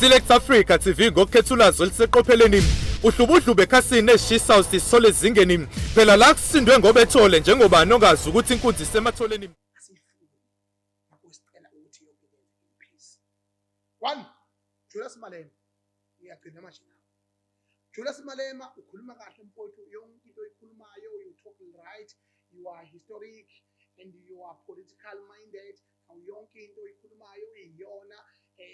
Select Africa TV ngokukhethulazo liseqopheleni uhlubudlube ekhasini eshisa usisole ezingeni phela la kusindwe ngoba ethole njengoba nongazi ukuthi inkunzi isematholeni akusicela ukuthi yobekele in peace. One, Julius Malema ngiyagcina manje nawe. Julius Malema ukhuluma kahle mfowethu, yonke into oyikhulumayo you talk right, you are historic and you are political minded. Yonke into oyikhulumayo iyona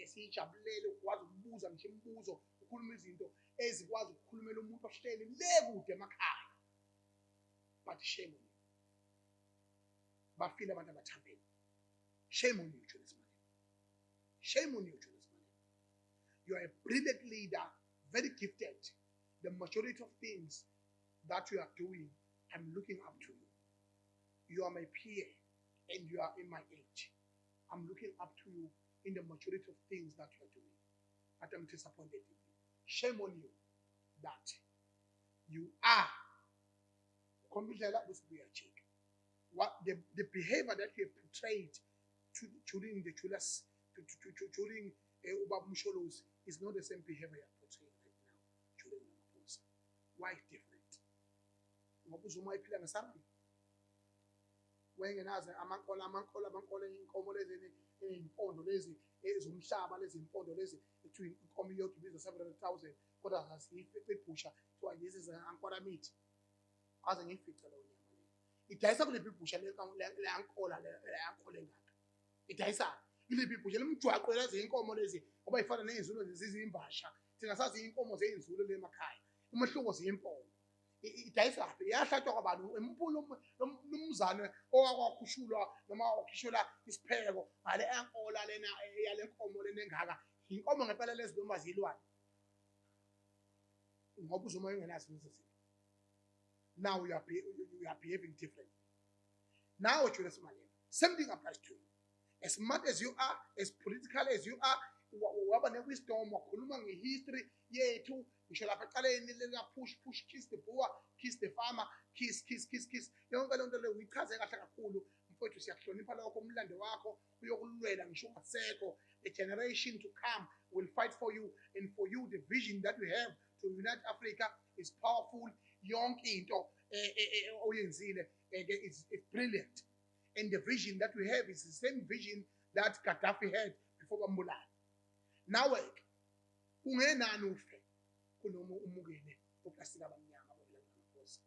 siyijabulele ukwazi ukubuza nje imibuzo, ukhuluma izinto ezikwazi ukukhulumela umuntu ohleli le kude emakhaya. But shame on you. Bafile abantu abathambile. Shame on you, Julius Malema. Shame on you, Julius Malema. You are a brilliant leader, very gifted. The majority of things that you are doing, I'm looking up to you. You are my peer and you are in my age. I'm looking up to you in the majority of things that you are doing. But I'm disappointed in you. Shame on you that you are what the behavior that you have portrayed during the Julius during Ubaba Msholozi is not the same behavior you are portraying right now during Ramaphosa. Why different? Ngokuzuma iphila ngesami. Wengenaze amankola inkomo lezi impondo lezi ezomhlaba lezi impondo lezi between inkomo yokubiza 700,000 kodwa asiyifice ibhusha to this ankola meat aze ngifice lo nyama le idayisa kule bibhusha le ankola ngaka idayisa kule bibhusha lemjwaqo lezi inkomo lezi ngoba ifana nezinzulo zizimbasha singasazi inkomo zezinzulo le emakhaya umehluko ziyimpondo idayisa phi yahlathwa kwabantu empulo nomzane owakhushulwa noma okhishula isipheko ngale ankola lena yale nkomo lena engaka inkomo ngempela lezi noma zilwane ngoba uzoma engenazi lezi. Now you are behaving different. Now Julius Malema, same thing applies to you. As smart as you are, as political as you are, waba ne-wisdom wakhuluma ngehistory yethu ngisho lapha eqaleni push kiss the poor, kiss the farmer, kiss yonke lento le uyichaze kahle kakhulu mfowethu, siyakuhlonipha lokho umlando wakho uyokulwela ngisho ungasekho. The generation to come will fight for you, and for you the vision that you have to unite Africa is powerful. Yonke into oyenzile is brilliant, and the vision that we have is the same vision that Gaddafi had before bambulala. Nawe ungenani ufe kunoma umukele oplastika abamnyama abavela Ramaphosa,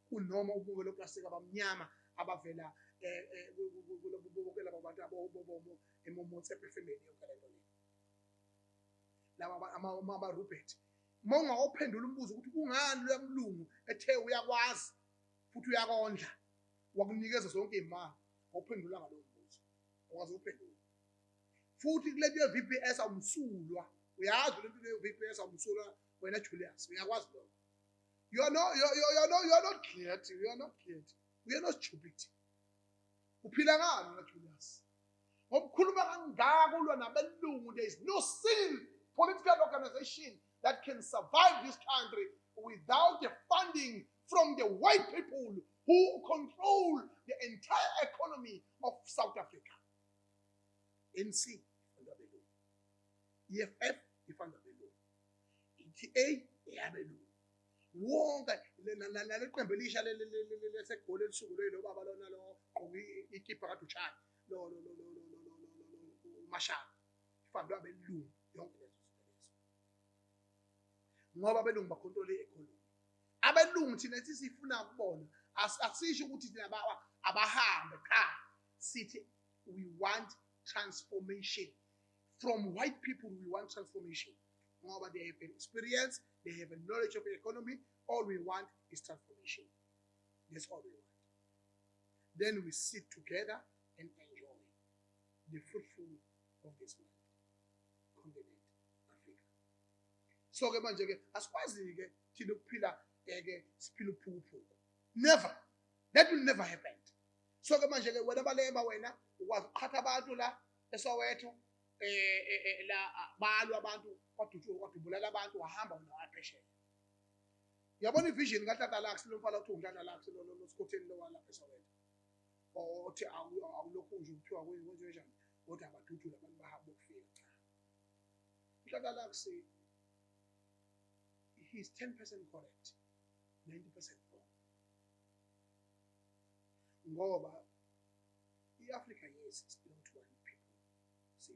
kunoma umukele oplastika abamnyama abavela kubukela abantu abobomo emomotse family yokalelo le laba ama Rupert monga ophendula umbuzo ukuthi kungani lo yamlungu ethe uyakwazi futhi uyakondla wakunikeza zonke imali ophendula ngalo mbuzo okwazi uphendula futhi kule nto VPS awumsulwa uyazi le nto VPS awumsulwa wena Julius uyakwazi lokho. You are not creative, you are not creative, we are not stupid. Uphila ngani na Julius ngokukhuluma kangaka ulwa nabelungu? There is no single political organization that can survive this country without the funding from the white people who control the entire economy of South Africa. NC, EFF, ETA, wonke leqembu elisha lesegoli elisuku lo baba lona lo ikhipha kade uchana lo mashaka ifandwa abelungu yonke lezo ngoba abelungu bakontrole i-economy. Abelungu thina sifuna ukubona asisho ukuthi thina abahambe cha, sithi we want transformation from white people. We want transformation ngoba they have experience, they have a knowledge of the economy. All we want is transformation. That's all we want. Then we sit together and enjoy the fruitful of this land, continent Africa. So ke manje ke asikwazi ke thina ukuphila siphila uphupho. Never. That will never happen. So ke manje ke wena Malema wena ukwazi ukhatha abantu la eSoweto la balwa abantu kwadubulala abantu wahamba unawaphesheya. Yabona ivision kaTata Lux lomfana othi uNtata Lux lo Scotland lo wala eSoweto. Othi awulokhu nje uthiwa kwenze njani kodwa abadudulela abantu bahamba ukufika. uHlalalaksi, he's 10% correct, 90% wrong. Ngoba i-Africa, yes, it's belong to one people. See,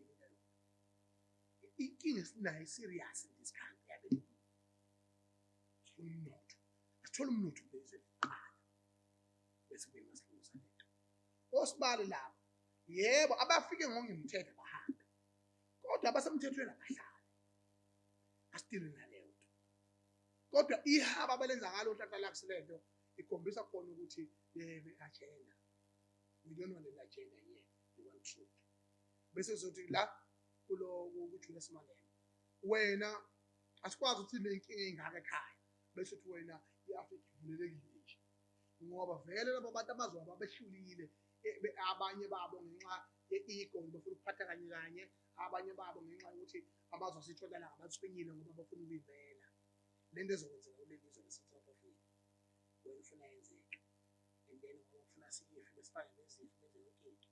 inkinga esinayo serious in this country, I believe. Umnotho. Asithola umnotho kulezwe liqala. Bese kuyimasilungisa lento. Osibali labo, yebo, abafike ngongemthetho bahambe. Kodwa abasemthethweni abahlali. Asidili naleyo nto. Kodwa ihaba abalenza ngalo uHlalalaksi lento ikhombisa khona ukuthi yebe agenda. We don't want an agenda here. We want truth. Bese sothi la kulo kuJulius Malema. Wena asikwazi ukuthi nenkinga engaka ekhaya. Bese uthi wena iAfrica ivulelekile nje. Ngoba vele labo bantu abazoba abehlulile abanye babo ngenxa ye-ego bafuna ukuphatha kanye kanye, abanye babo ngenxa yokuthi abazwa sitholana ngabathwenyile ngoba bafuna ukuyivela. Lento ezokwenzeka kuleli izwe lase-South Africa. Wena ufuna yenzeke. And then ufuna siyife besifane nezifo bezokhetho.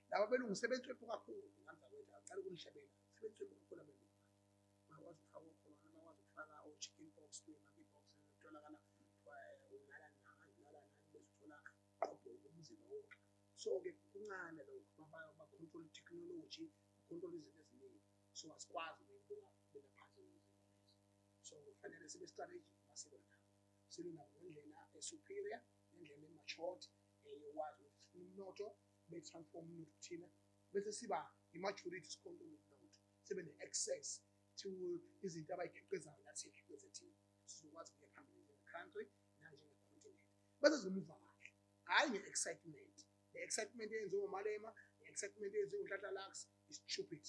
Laba belungu umsebenzi kakhulu ngamva kwethu acala ukunishebela. Umsebenzi kakhulu abelungu. Bakwazi ukufaka ukhona, bakwazi ukufaka o-chicken pox, monkey pox, utholakala besithola qopho umzimba wonke. So-ke kuncane lokho ba-control technology, ba-control izinto eziningi. So asikwazi ukuyibuka bela phansi ngezinto lezo. So kufanele sibe strategic masibe nabo. Sibe nabo ngendlela superior, ngendlela matured, yokwazi ukuthi umnotho be-transform umnotho thina. Bese siba i-maturity sicontrol umnotho. Sibe ne-access to izinto abayikhiqizayo nathi sikhiqize thina. Sizokwazi ukuya phambili ne-country nanjenge-continent. Bese sizomuva kahle. Hhayi nge-excitement. The-excitement eyenziwe uMalema, the-excitement eyenziwe uHlalalaksi is stupid.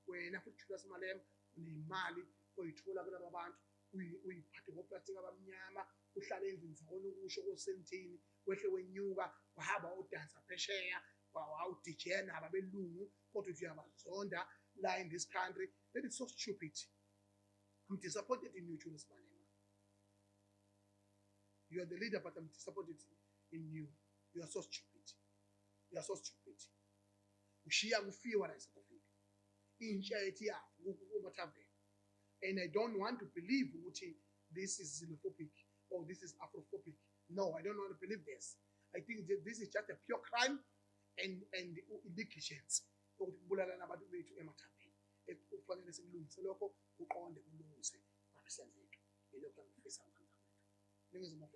Wena futhi Julius Malema unemali oyithola kulaba bantu, uyiphathe ngoplastic abamnyama, uhlale endlini zakho ukusho kosentini, wehle wenyuka, wahamba udansa phesheya, wawu-DJ nabo abelungu, kodwa uyabazonda la in this country. That is so stupid. I'm disappointed in you, Julius Malema. You are the leader, but I'm disappointed in you. You are so stupid. You are so stupid. Ushiya kufiwa la South Africa. Intsha ethi yafu kumathaveni. And I don't want to believe ukuthi this is xenophobic or this is Afrophobic. No, I don't want to believe this. I think that this is just a pure crime and negligence. Ukubulala nabantu bethu emathaveni. Kufanele sikulungise lokho, uqonde kulungise. Mabisenzeke. Yilokho engifisa ngakho. Ningizima